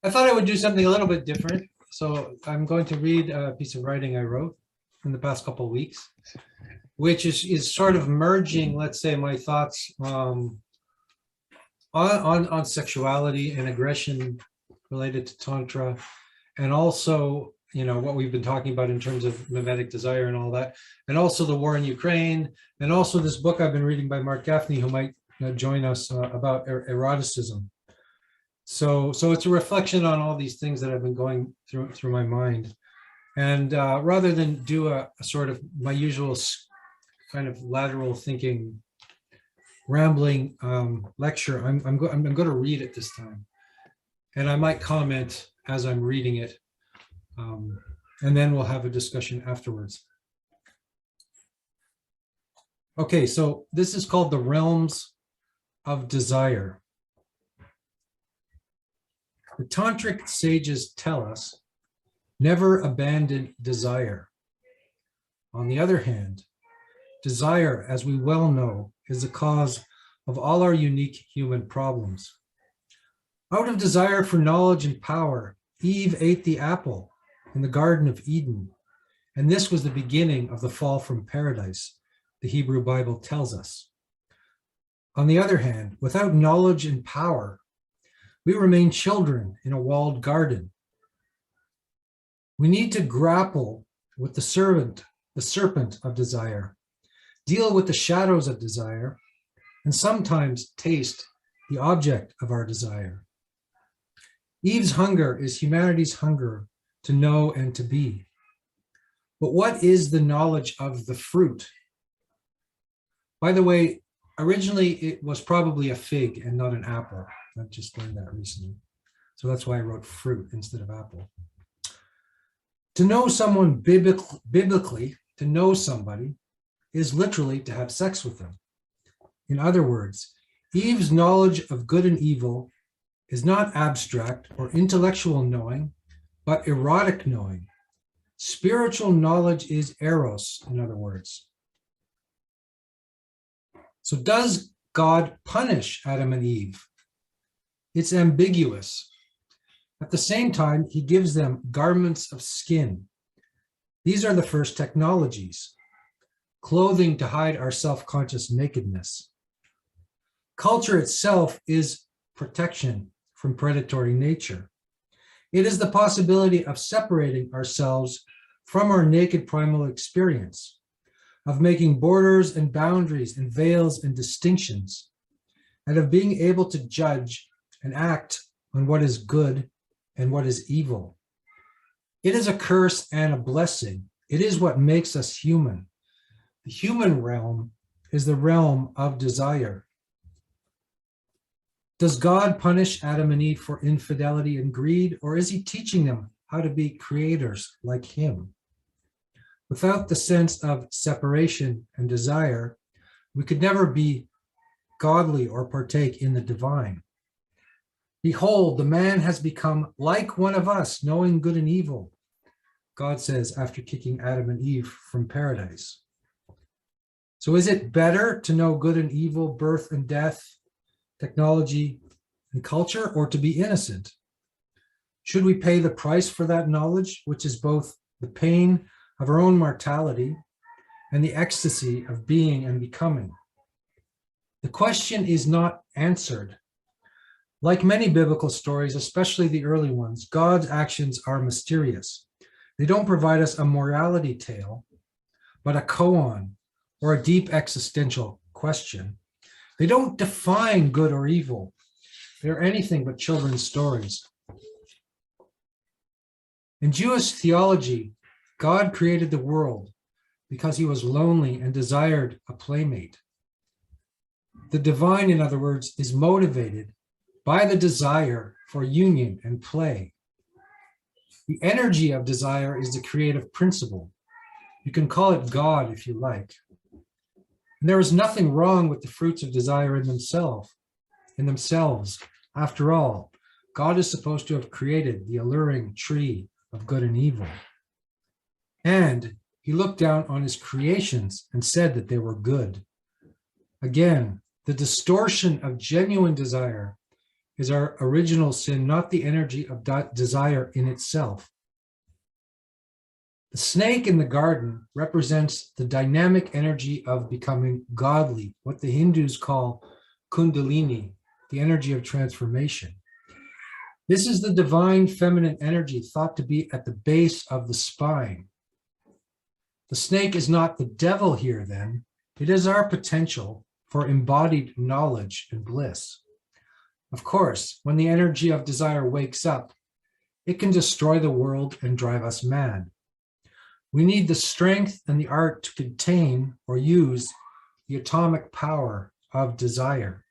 I thought I would do something a little bit different. So I'm going to read a piece of writing I wrote in the past couple of weeks, which is sort of merging, let's say, my thoughts on sexuality and aggression related to Tantra, and also, what we've been talking about in terms of mimetic desire and all that, and also the war in Ukraine, and also this book I've been reading by Mark Gaffney, who might join us about eroticism. So it's a reflection on all these things that have been going through my mind. And rather than do a sort of my usual kind of lateral thinking, rambling lecture, I'm going to read it this time. And I might comment as I'm reading it. And then we'll have a discussion afterwards. Okay, so this is called The Realms of Desire. The tantric sages tell us, never abandon desire. On the other hand, desire, as we well know, is the cause of all our unique human problems. Out of desire for knowledge and power, Eve ate the apple in the Garden of Eden, and this was the beginning of the fall from paradise, the Hebrew Bible tells us. On the other hand, without knowledge and power, we remain children in a walled garden. We need to grapple with the serpent of desire, deal with the shadows of desire, and sometimes taste the object of our desire. Eve's hunger is humanity's hunger to know and to be. But what is the knowledge of the fruit? By the way, originally it was probably a fig and not an apple. I've just learned that recently. So that's why I wrote fruit instead of apple. To know someone biblically, to know somebody, is literally to have sex with them. In other words, Eve's knowledge of good and evil is not abstract or intellectual knowing, but erotic knowing. Spiritual knowledge is eros, in other words. So does God punish Adam and Eve? It's ambiguous. At the same time, he gives them garments of skin. These are the first technologies. Clothing to hide our self-conscious nakedness. Culture itself is protection from predatory nature. It is the possibility of separating ourselves from our naked primal experience, of making borders and boundaries and veils and distinctions, and of being able to judge and act on what is good and what is evil. It is a curse and a blessing. It is what makes us human. The human realm is the realm of desire. Does God punish Adam and Eve for infidelity and greed, or is he teaching them how to be creators like him? Without the sense of separation and desire, we could never be godly or partake in the divine. Behold, the man has become like one of us, knowing good and evil, God says after kicking Adam and Eve from paradise. So is it better to know good and evil, birth and death, technology and culture, or to be innocent? Should we pay the price for that knowledge, which is both the pain of our own mortality and the ecstasy of being and becoming? The question is not answered. Like many biblical stories, especially the early ones, God's actions are mysterious. They don't provide us a morality tale, but a koan, or a deep existential question. They don't define good or evil. They're anything but children's stories. In Jewish theology, God created the world because he was lonely and desired a playmate. The divine, in other words, is motivated by the desire for union and play. The energy of desire is the creative principle. You can call it God if you like. And there is nothing wrong with the fruits of desire in themselves. After all, God is supposed to have created the alluring tree of good and evil. And he looked down on his creations and said that they were good. Again, the distortion of genuine desire is our original sin, not the energy of desire in itself. The snake in the garden represents the dynamic energy of becoming godly, what the Hindus call kundalini, the energy of transformation. This is the divine feminine energy thought to be at the base of the spine. The snake is not the devil here then, it is our potential for embodied knowledge and bliss. Of course, when the energy of desire wakes up, it can destroy the world and drive us mad. We need the strength and the art to contain or use the atomic power of desire.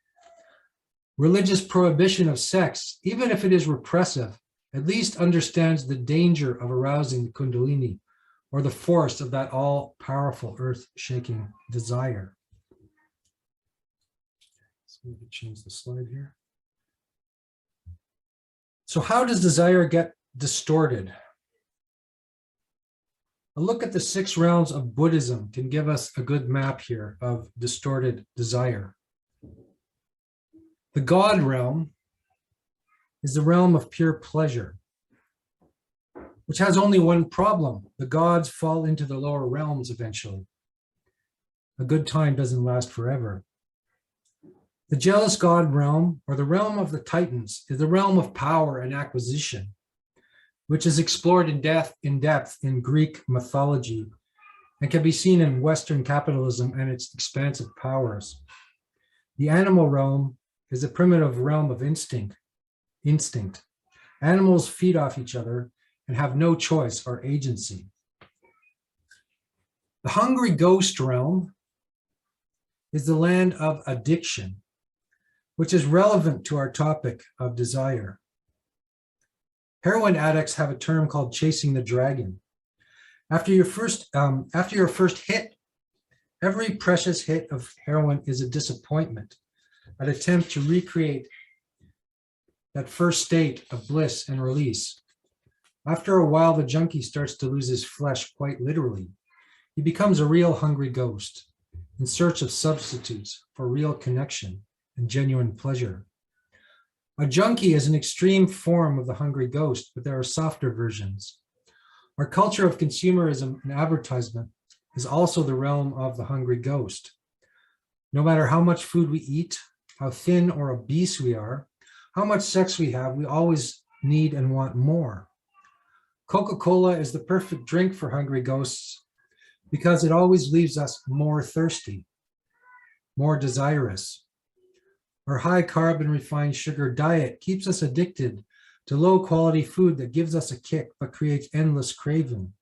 Religious prohibition of sex, even if it is repressive, at least understands the danger of arousing the kundalini, or the force of that all-powerful earth-shaking desire. So we can change the slide here. So how does desire get distorted? A look at the 6 realms of Buddhism can give us a good map here of distorted desire. The God realm is the realm of pure pleasure, which has only one problem. The gods fall into the lower realms eventually. A good time doesn't last forever. The jealous God realm, or the realm of the Titans, is the realm of power and acquisition, which is explored in depth in Greek mythology and can be seen in Western capitalism and its expansive powers. The animal realm is a primitive realm of instinct. Animals feed off each other and have no choice or agency. The hungry ghost realm is the land of addiction, which is relevant to our topic of desire. Heroin addicts have a term called chasing the dragon. After your first hit, every precious hit of heroin is a disappointment, an attempt to recreate that first state of bliss and release. After a while, the junkie starts to lose his flesh quite literally. He becomes a real hungry ghost in search of substitutes for real connection and genuine pleasure. A junkie is an extreme form of the hungry ghost, but there are softer versions. Our culture of consumerism and advertisement is also the realm of the hungry ghost. No matter how much food we eat, how thin or obese we are, how much sex we have, we always need and want more. Coca-Cola is the perfect drink for hungry ghosts because it always leaves us more thirsty, more desirous. Our high carb and refined sugar diet keeps us addicted to low quality food that gives us a kick but creates endless craving.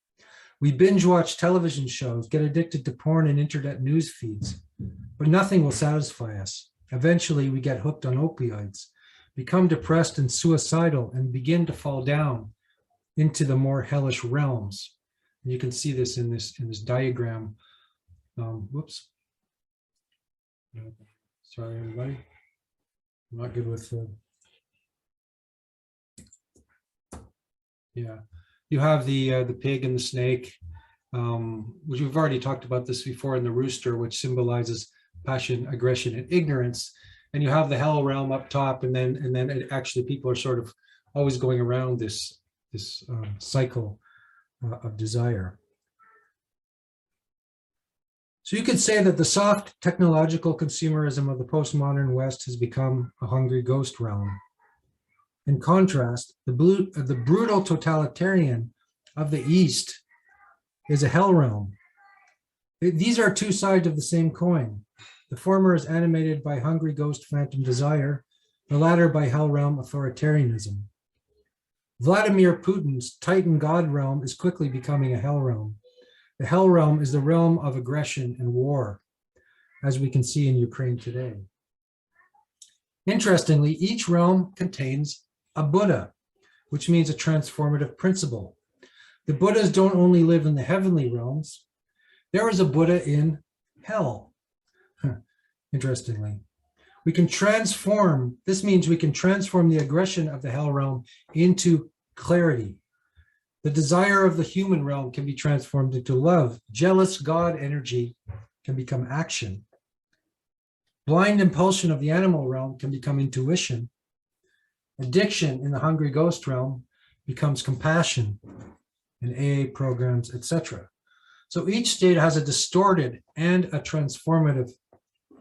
We binge watch television shows, get addicted to porn and internet news feeds, but nothing will satisfy us. Eventually, we get hooked on opioids, become depressed and suicidal, and begin to fall down into the more hellish realms. And you can see this in this diagram. Whoops. Sorry, everybody. I'm not good with the. Yeah, you have the pig and the snake, which we've already talked about this before, and the rooster, which symbolizes passion, aggression, and ignorance. And you have the hell realm up top, and then it actually people are sort of always going around this cycle of desire. So you could say that the soft technological consumerism of the postmodern West has become a hungry ghost realm. In contrast, the brutal totalitarian of the East is a hell realm. These are two sides of the same coin. The former is animated by hungry ghost phantom desire, the latter by hell realm authoritarianism. Vladimir Putin's Titan God realm is quickly becoming a hell realm. The hell realm is the realm of aggression and war, as we can see in Ukraine today. Interestingly, each realm contains a Buddha, which means a transformative principle. The Buddhas don't only live in the heavenly realms. There is a Buddha in hell. Interestingly, we can transform, this means we can transform the aggression of the hell realm into clarity. The desire of the human realm can be transformed into love. Jealous God energy can become action. Blind impulsion of the animal realm can become intuition. Addiction in the hungry ghost realm becomes compassion in AA programs, etc. So each state has a distorted and a transformative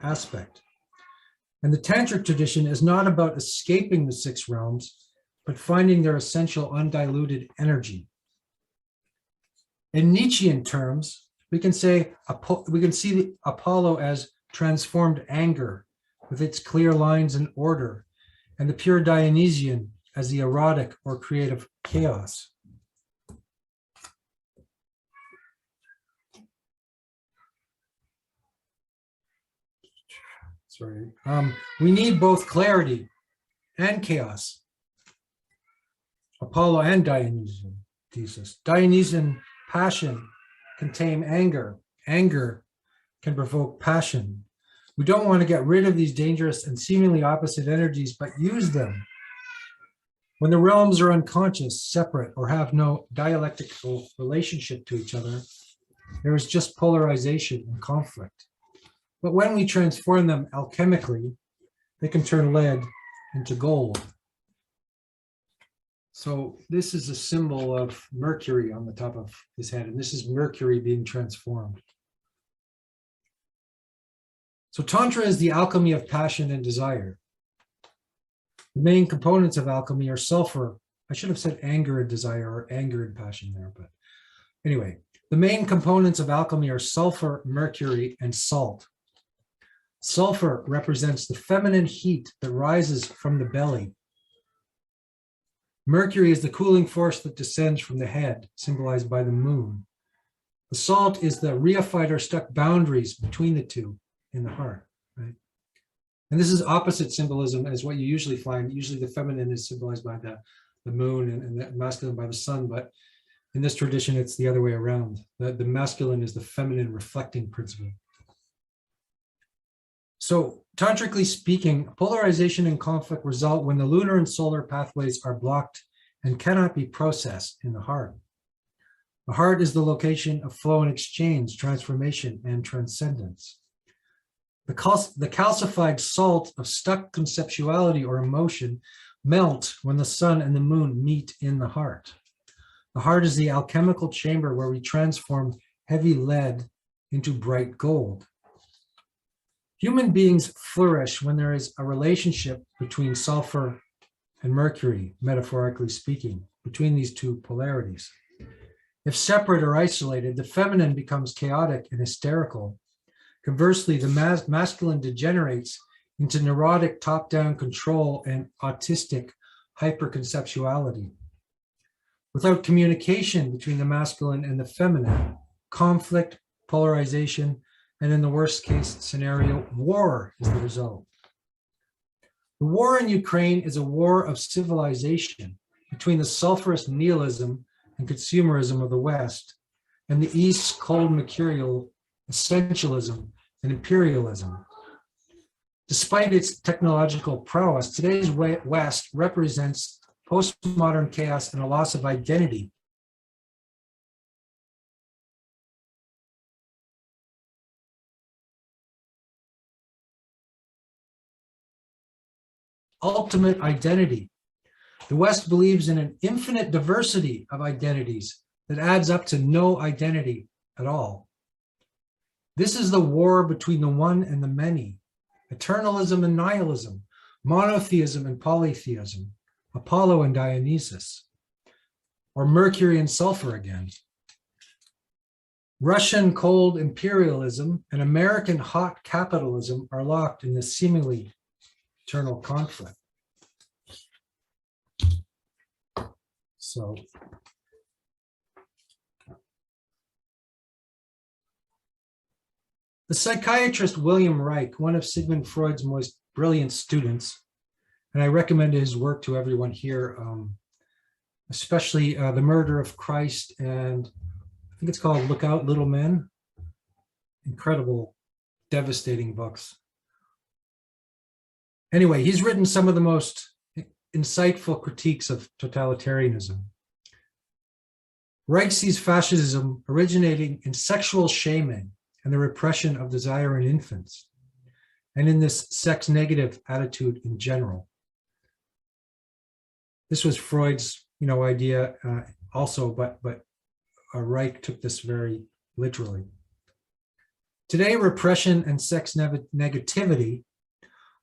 aspect. And the tantric tradition is not about escaping the six realms, but finding their essential undiluted energy. In Nietzschean terms, we can see the Apollo as transformed anger with its clear lines and order, and the pure Dionysian as the erotic or creative chaos. Sorry. We need both clarity and chaos. Apollo and Dionysian thesis. Dionysian passion can tame anger. Anger can provoke passion. We don't want to get rid of these dangerous and seemingly opposite energies, but use them. When the realms are unconscious, separate, or have no dialectical relationship to each other, there is just polarization and conflict. But when we transform them alchemically, they can turn lead into gold. So this is a symbol of Mercury on the top of his head, and this is Mercury being transformed. So Tantra is the alchemy of passion and desire. The main components of alchemy are sulfur. I should have said anger and desire, or anger and passion there, but anyway, the main components of alchemy are sulfur, mercury, and salt. Sulfur represents the feminine heat that rises from the belly. Mercury is the cooling force that descends from the head, symbolized by the moon. The salt is the reified or stuck boundaries between the two in the heart, right? And this is opposite symbolism as what you usually find. Usually the feminine is symbolized by the moon and the masculine by the sun, but in this tradition, it's the other way around. The masculine is the feminine reflecting principle. So tantrically speaking, polarization and conflict result when the lunar and solar pathways are blocked and cannot be processed in the heart. The heart is the location of flow and exchange, transformation, and transcendence. The calcified salt of stuck conceptuality or emotion melt when the sun and the moon meet in the heart. The heart is the alchemical chamber where we transform heavy lead into bright gold. Human beings flourish when there is a relationship between sulfur and mercury, metaphorically speaking, between these two polarities. If separate or isolated, the feminine becomes chaotic and hysterical. Conversely, the masculine degenerates into neurotic top-down control and autistic hyperconceptuality. Without communication between the masculine and the feminine, conflict, polarization, and in the worst case scenario, war is the result. The war in Ukraine is a war of civilization between the sulfurous nihilism and consumerism of the West and the East's cold mercurial essentialism and imperialism. Despite its technological prowess, today's West represents postmodern chaos and a loss of identity. Ultimate identity. The West believes in an infinite diversity of identities that adds up to no identity at all. This is the war between the one and the many, eternalism and nihilism, monotheism and polytheism, Apollo and Dionysus, or Mercury and sulfur again. Russian cold imperialism and American hot capitalism are locked in this seemingly eternal conflict. So the psychiatrist William Reich, one of Sigmund Freud's most brilliant students, and I recommend his work to everyone here, especially The Murder of Christ, and I think it's called Look Out, Little Men. Incredible, devastating books. Anyway, he's written some of the most insightful critiques of totalitarianism. Reich sees fascism originating in sexual shaming and the repression of desire in infants, and in this sex-negative attitude in general. This was Freud's, idea also, but Reich took this very literally. Today, repression and sex negativity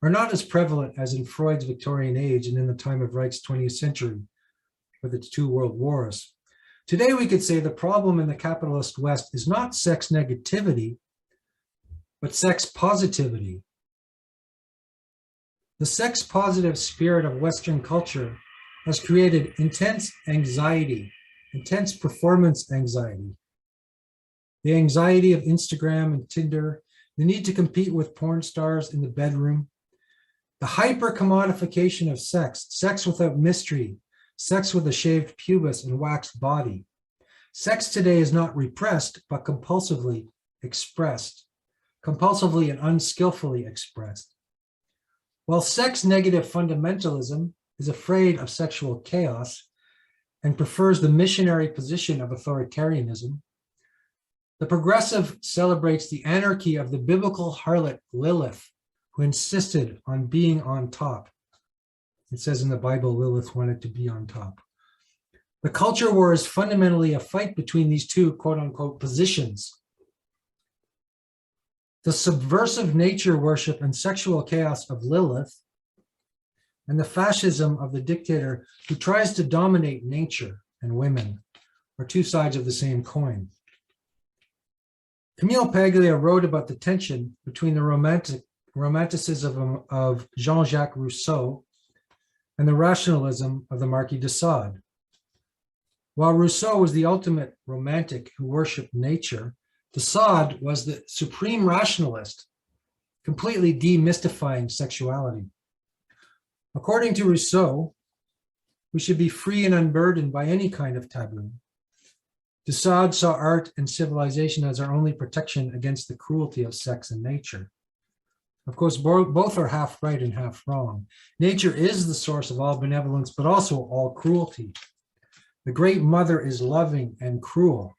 are not as prevalent as in Freud's Victorian age and in the time of Reich's 20th century with its 2 world wars. Today, we could say the problem in the capitalist West is not sex negativity, but sex positivity. The sex positive spirit of Western culture has created intense anxiety, intense performance anxiety. The anxiety of Instagram and Tinder, the need to compete with porn stars in the bedroom, the hyper-commodification of sex, sex without mystery, sex with a shaved pubis and waxed body. Sex today is not repressed, but compulsively expressed, compulsively and unskillfully expressed. While sex-negative fundamentalism is afraid of sexual chaos and prefers the missionary position of authoritarianism, the progressive celebrates the anarchy of the biblical harlot Lilith, who insisted on being on top. It says in the Bible, Lilith wanted to be on top. The culture war is fundamentally a fight between these two quote unquote positions. The subversive nature worship and sexual chaos of Lilith and the fascism of the dictator who tries to dominate nature and women are two sides of the same coin. Camille Paglia wrote about the tension between the romanticism of Jean-Jacques Rousseau and the rationalism of the Marquis de Sade. While Rousseau was the ultimate romantic who worshipped nature, de Sade was the supreme rationalist, completely demystifying sexuality. According to Rousseau, we should be free and unburdened by any kind of taboo. De Sade saw art and civilization as our only protection against the cruelty of sex and nature. Of course, both are half right and half wrong. Nature is the source of all benevolence, but also all cruelty. The Great Mother is loving and cruel.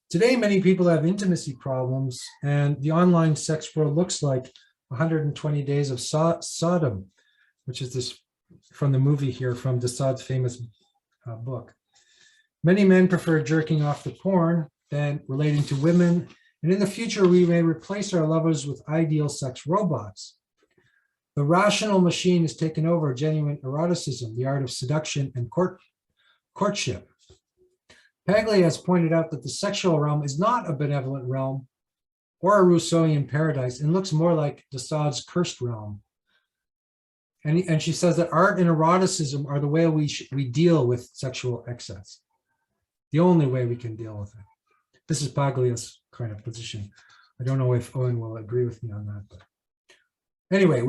Today, many people have intimacy problems, and the online sex world looks like 120 Days of Sodom, which is this from the movie here, from de Sade's famous book. Many men prefer jerking off to porn than relating to women, and in the future, we may replace our lovers with ideal sex robots. The rational machine has taken over genuine eroticism, the art of seduction and courtship. Paglia has pointed out that the sexual realm is not a benevolent realm or a Rousseauian paradise and looks more like de Sade's cursed realm. And she says that art and eroticism are the way we deal with sexual excess. The only way we can deal with it. This is Paglia's kind of position. I don't know if Owen will agree with me on that, but anyway,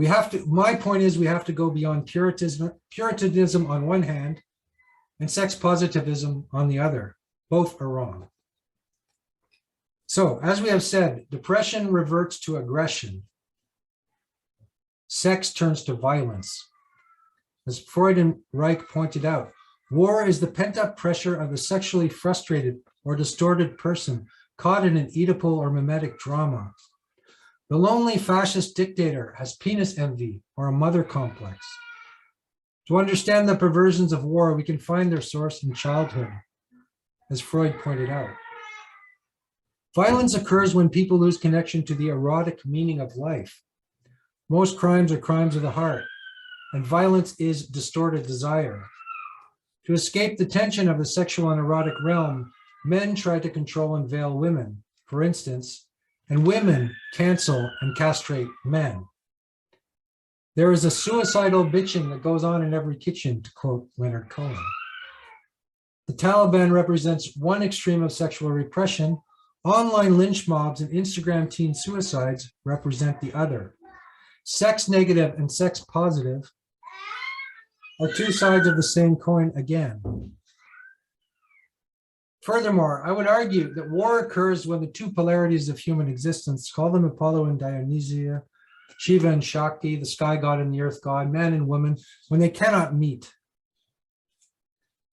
my point is we have to go beyond Puritanism on one hand and sex positivism on the other. Both are wrong. So, as we have said, depression reverts to aggression. Sex turns to violence. As Freud and Reich pointed out, war is the pent-up pressure of a sexually frustrated or distorted person caught in an Oedipal or mimetic drama. The lonely fascist dictator has penis envy or a mother complex. To understand the perversions of war, we can find their source in childhood, as Freud pointed out. Violence occurs when people lose connection to the erotic meaning of life. Most crimes are crimes of the heart, and violence is distorted desire. To escape the tension of the sexual and erotic realm, men try to control and veil women, for instance, and women cancel and castrate men. There is a suicidal bitching that goes on in every kitchen, to quote Leonard Cohen. The Taliban represents one extreme of sexual repression. Online lynch mobs and Instagram teen suicides represent the other. Sex negative and sex positive are two sides of the same coin again. Furthermore, I would argue that war occurs when the two polarities of human existence, call them Apollo and Dionysia, Shiva and Shakti, the sky god and the earth god, man and woman, when they cannot meet.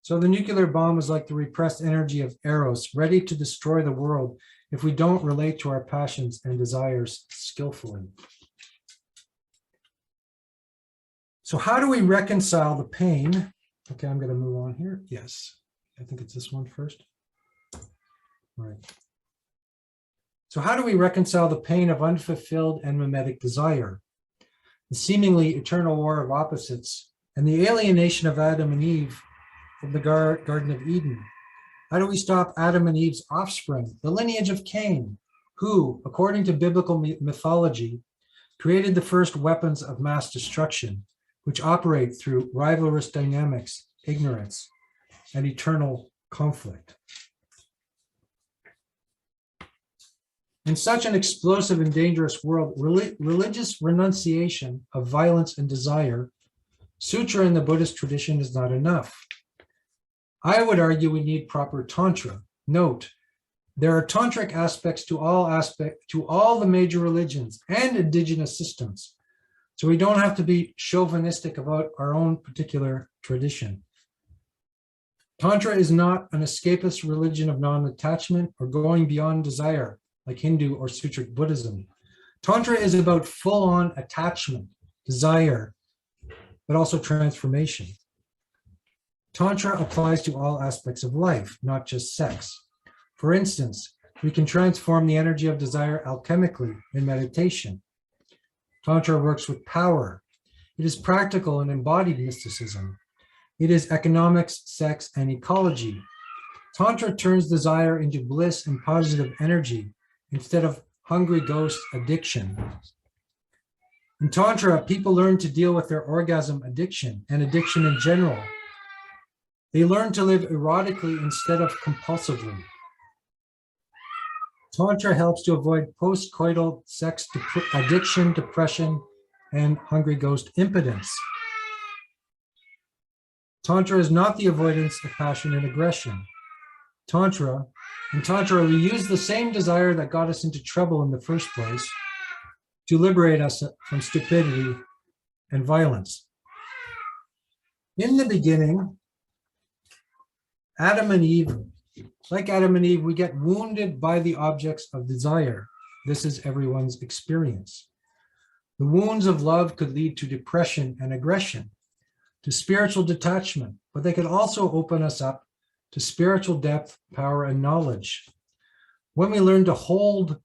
So the nuclear bomb is like the repressed energy of Eros, ready to destroy the world if we don't relate to our passions and desires skillfully. So how do we reconcile the pain? Okay, I'm going to move on here. Yes, I think it's this one first. All right. So how do we reconcile the pain of unfulfilled and mimetic desire, the seemingly eternal war of opposites, and the alienation of Adam and Eve from the Garden of Eden? How do we stop Adam and Eve's offspring, the lineage of Cain, who, according to biblical mythology, created the first weapons of mass destruction, which operate through rivalrous dynamics, ignorance, and eternal conflict? In such an explosive and dangerous world, religious renunciation of violence and desire, sutra in the Buddhist tradition, is not enough. I would argue we need proper tantra. Note, there are tantric aspects to all the major religions and indigenous systems, so we don't have to be chauvinistic about our own particular tradition. Tantra is not an escapist religion of non-attachment or going beyond desire, like Hindu or Sutric Buddhism. Tantra is about full-on attachment, desire, but also transformation. Tantra applies to all aspects of life, not just sex. For instance, we can transform the energy of desire alchemically in meditation. Tantra works with power. It is practical and embodied mysticism. It is economics, sex, and ecology. Tantra turns desire into bliss and positive energy instead of hungry ghost addiction. In Tantra, people learn to deal with their orgasm addiction and addiction in general. They learn to live erotically instead of compulsively. Tantra helps to avoid post-coital sex addiction, depression, and hungry ghost impotence. Tantra is not the avoidance of passion and aggression. In Tantra, we use the same desire that got us into trouble in the first place to liberate us from stupidity and violence. In the beginning, like Adam and Eve, we get wounded by the objects of desire. This is everyone's experience. The wounds of love could lead to depression and aggression, to spiritual detachment, but they could also open us up to spiritual depth, power, and knowledge. When we learn to hold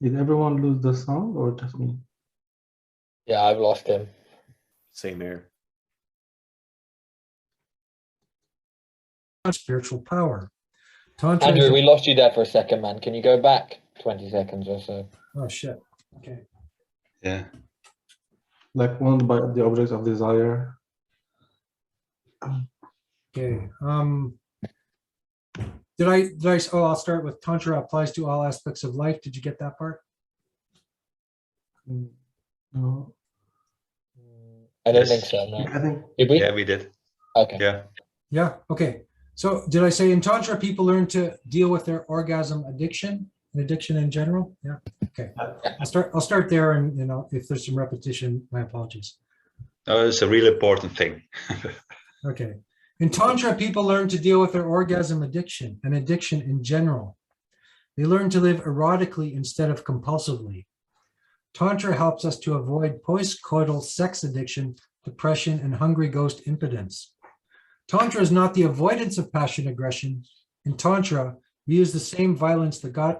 Did everyone lose the sound or just me? Yeah, I've lost him. Same here. spiritual power. Tantra Andrew, is we lost you there for a second, man. Can you go back 20 seconds or so? oh shit. Okay. Yeah. Like wounded by the objects of desire. Okay. I'll start with Tantra applies to all aspects of life. Did you get that part? No, I don't Yes. think so, no. I think Did we? Yeah, we did. Okay. Yeah. Yeah. Okay. So did I say in Tantra, people learn to deal with their orgasm addiction and addiction in general? Yeah. Okay. I'll start there, and if there's some repetition, my apologies. No, it's a really important thing. Okay. In Tantra, people learn to deal with their orgasm addiction and addiction in general. They learn to live erotically instead of compulsively. Tantra helps us to avoid post-coital sex addiction, depression, and hungry ghost impotence. Tantra is not the avoidance of passion aggression. In Tantra, we use the same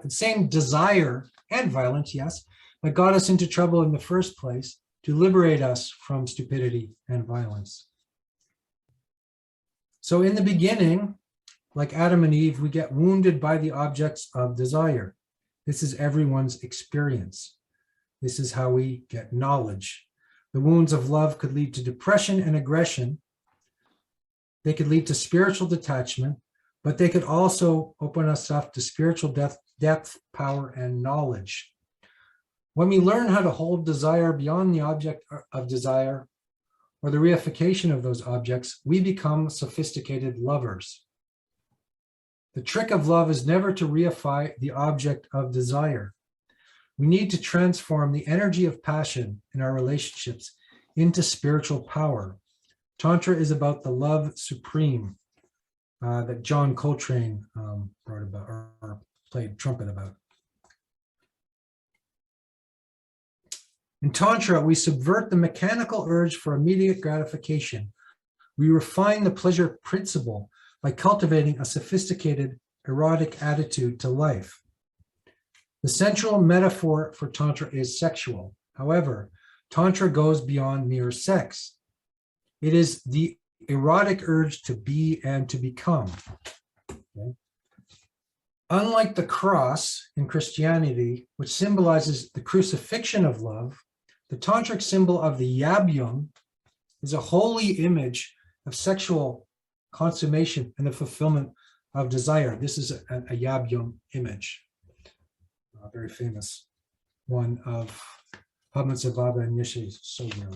same desire and violence, yes, that got us into trouble in the first place to liberate us from stupidity and violence. So in the beginning, like Adam and Eve, we get wounded by the objects of desire. This is everyone's experience. This is how we get knowledge. The wounds of love could lead to depression and aggression. They could lead to spiritual detachment, but they could also open us up to spiritual depth, power, and knowledge. When we learn how to hold desire beyond the object of desire, or the reification of those objects, we become sophisticated lovers. The trick of love is never to reify the object of desire. We need to transform the energy of passion in our relationships into spiritual power. Tantra is about the love supreme that John Coltrane wrote about or played trumpet about. In Tantra, we subvert the mechanical urge for immediate gratification. We refine the pleasure principle by cultivating a sophisticated erotic attitude to life. The central metaphor for Tantra is sexual. However, Tantra goes beyond mere sex. It is the erotic urge to be and to become. Okay. Unlike the cross in Christianity, which symbolizes the crucifixion of love, the tantric symbol of the yabyung is a holy image of sexual consummation and the fulfillment of desire. This is a yabyung image, a very famous one of Padmasambhava and Nishi Sogyo.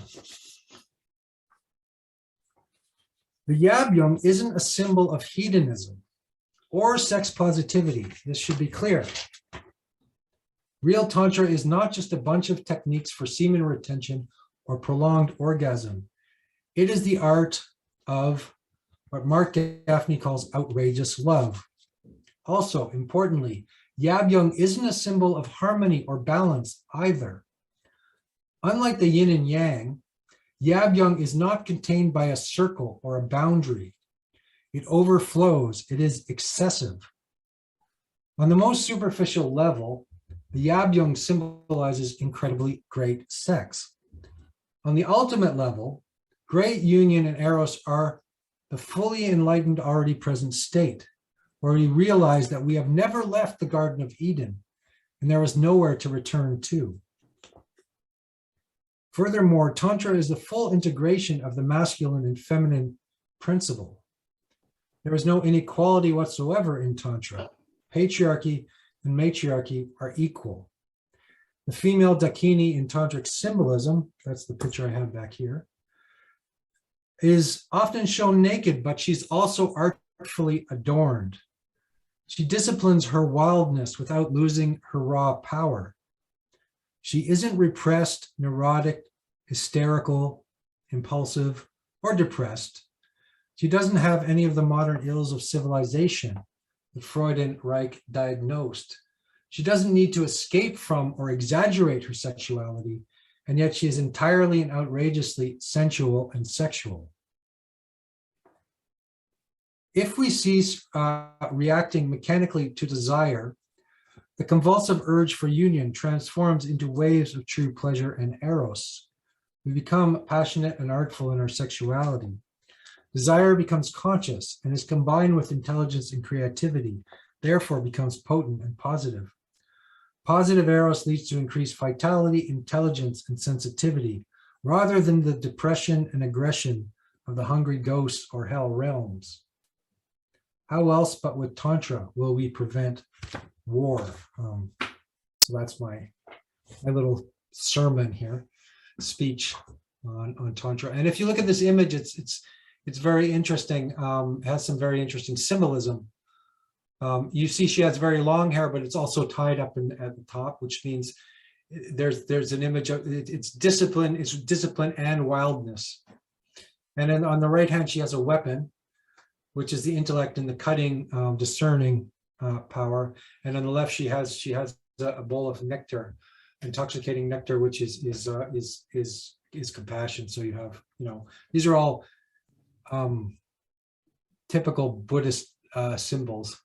The yabyung isn't a symbol of hedonism or sex positivity. This should be clear. Real Tantra is not just a bunch of techniques for semen retention or prolonged orgasm. It is the art of what Mark Gaffney calls outrageous love. Also, importantly, yabyung isn't a symbol of harmony or balance either. Unlike the yin and yang, yabyung is not contained by a circle or a boundary. It overflows, it is excessive. On the most superficial level, the yabyung symbolizes incredibly great sex. On the ultimate level, great union and eros are the fully enlightened already present state, where we realize that we have never left the Garden of Eden and there is nowhere to return to. Furthermore, Tantra is the full integration of the masculine and feminine principle. There is no inequality whatsoever in Tantra. Patriarchy and matriarchy are equal. The female Dakini in Tantric symbolism, that's the picture I have back here, is often shown naked, but she's also artfully adorned. She disciplines her wildness without losing her raw power. She isn't repressed, neurotic, hysterical, impulsive, or depressed. She doesn't have any of the modern ills of civilization that Freud and Reich diagnosed. She doesn't need to escape from or exaggerate her sexuality, and yet she is entirely and outrageously sensual and sexual. If we cease reacting mechanically to desire, the convulsive urge for union transforms into waves of true pleasure and eros. We become passionate and artful in our sexuality. Desire becomes conscious and is combined with intelligence and creativity, therefore becomes potent and positive. Positive eros leads to increased vitality, intelligence, and sensitivity, rather than the depression and aggression of the hungry ghosts or hell realms. How else but with Tantra will we prevent war? So that's my little sermon here, speech on Tantra. And if you look at this image, it's very interesting. It has some very interesting symbolism. You see she has very long hair, but it's also tied up at the top, which means there's an image of it's discipline and wildness. And then on the right hand, she has a weapon, which is the intellect and the cutting, discerning power. And on the left, she has a bowl of nectar, intoxicating nectar, which is compassion. So you have, these are all typical Buddhist symbols.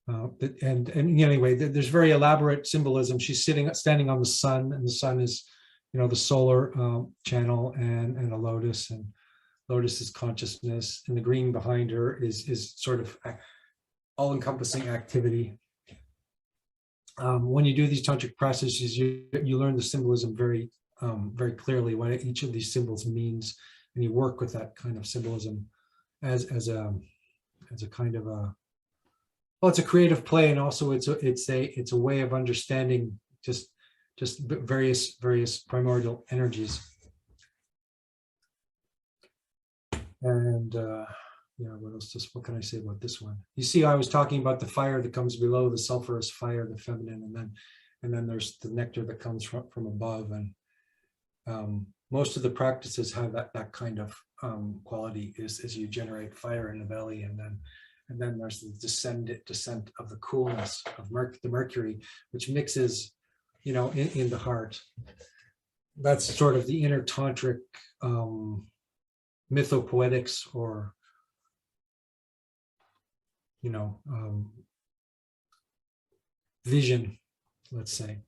And anyway, there's very elaborate symbolism. She's standing on the sun, and the sun is, the solar channel, and a lotus, and lotus is consciousness, and the green behind her is sort of all-encompassing activity. When you do these tantric practices, you learn the symbolism very clearly, what each of these symbols means, and you work with that kind of symbolism as a kind of a, well, it's a creative play, and also it's a way of understanding just various primordial energies. And what can I say about this one? You see, I was talking about the fire that comes below, the sulfurous fire, the feminine, and then there's the nectar that comes from above. And most of the practices have that kind of quality is you generate fire in the belly, and then there's the descent of the coolness of the mercury, which mixes, in the heart. That's sort of the inner tantric mythopoetics, or vision, let's say.